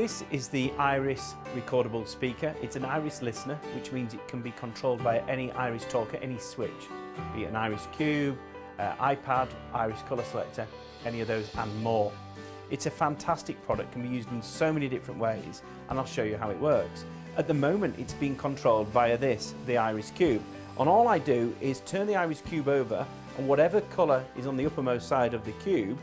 This is the IRiS recordable speaker. It's an IRiS listener, which means it can be controlled by any IRiS talker, any switch, be it an IRiS Qube, iPad, IRiS colour selector, any of those and more. It's a fantastic product, can be used in so many different ways, and I'll show you how it works. At the moment it's being controlled via this, the IRiS Qube. And all I do is turn the IRiS Qube over, and whatever colour is on the uppermost side of the Qube,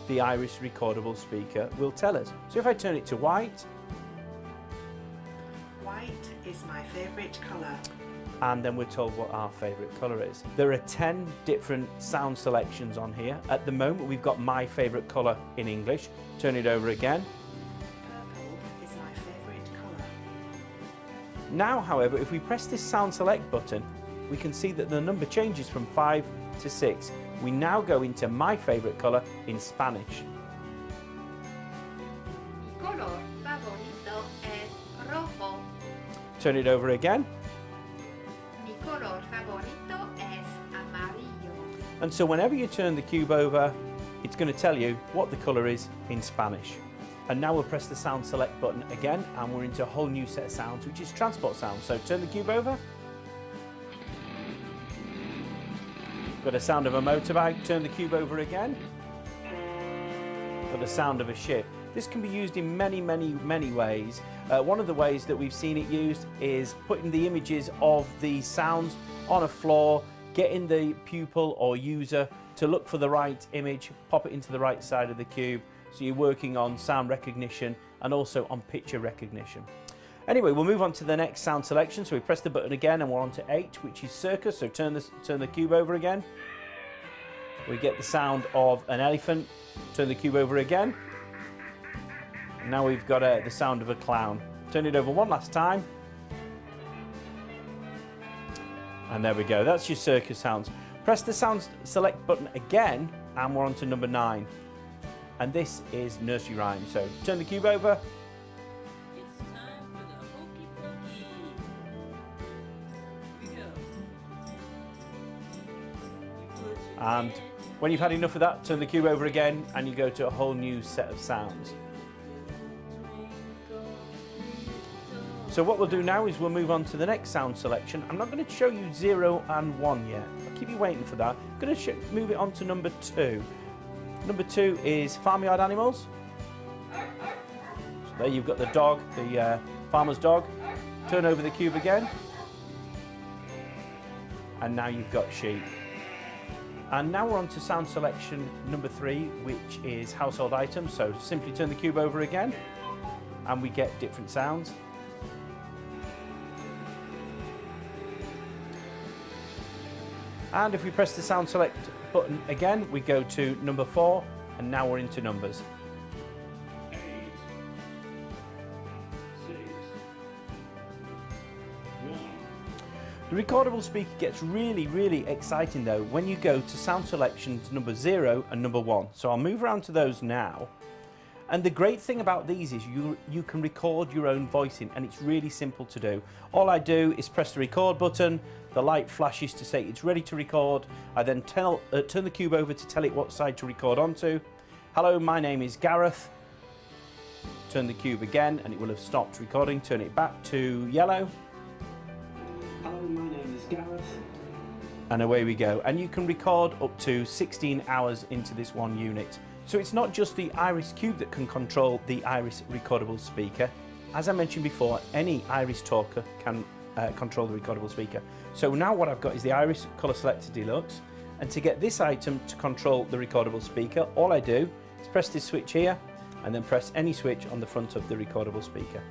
the IRiS recordable speaker will tell us. So if I turn it to white. White is my favourite colour. And then we're told what our favourite colour is. There are 10 different sound selections on here. At the moment we've got my favourite colour in English. Turn it over again. Purple is my favourite colour. Now, however, if we press this sound select button, we can see that the number changes from 5 to 6. We now go into my favourite colour in Spanish. Mi color favorito es rojo. Turn it over again. Mi color favorito es amarillo. And so whenever you turn the Qube over, it's going to tell you what the colour is in Spanish. And now we'll press the sound select button again, and we're into a whole new set of sounds, which is transport sounds. So turn the Qube over. Got a sound of a motorbike. Turn the Qube over again. Got the sound of a ship. This can be used in many ways. One of the ways that we've seen it used is putting the images of the sounds on a floor, getting the pupil or user to look for the right image, pop it into the right side of the Qube. So you're working on sound recognition and also on picture recognition. Anyway, we'll move on to the next sound selection. So we press the button again and we're on to 8, which is circus. So turn the Qube over again. We get the sound of an elephant. Turn the Qube over again. Now we've got the sound of a clown. Turn it over one last time. And there we go. That's your circus sounds. Press the sound select button again and we're on to number 9. And this is nursery rhyme. So turn the Qube over. And when you've had enough of that, turn the Qube over again and you go to a whole new set of sounds. So what we'll do now is we'll move on to the next sound selection. I'm not going to show you 0 and 1 yet. I'll keep you waiting for that. I'm going to move it on to number 2. Number 2 is farmyard animals. So there you've got the dog, the farmer's dog. Turn over the Qube again. And now you've got sheep. And now we're on to sound selection number 3, which is household items. So simply turn the Qube over again and we get different sounds. And if we press the sound select button again, we go to number 4, and now we're into numbers. 8, 6, 1. The recordable speaker gets really exciting though when you go to sound selections number 0 and number 1. So I'll move around to those now. And the great thing about these is you can record your own voice in, and it's really simple to do. All I do is press the record button, the light flashes to say it's ready to record. I then turn the Qube over to tell it what side to record onto. Hello, my name is Gareth. Turn the Qube again and it will have stopped recording. Turn it back to yellow. Hello, my name is Gareth. And away we go. And you can record up to 16 hours into this one unit. So it's not just the IRiS Qube that can control the IRiS recordable speaker. As I mentioned before, any IRiS talker can control the recordable speaker. So now what I've got is the IRiS Colour Selector Deluxe, and to get this item to control the recordable speaker, all I do is press this switch here and then press any switch on the front of the recordable speaker.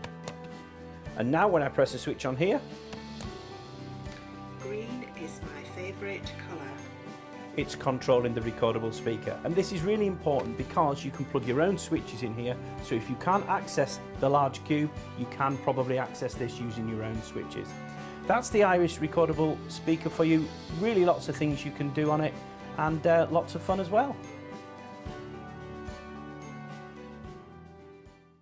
And now when I press a switch on here, Green is my favourite colour. it's controlling the recordable speaker. And this is really important because you can plug your own switches in here, so if you can't access the large Qube, you can probably access this using your own switches. That's the IRiS recordable speaker for you. Really lots of things you can do on it, and lots of fun as well.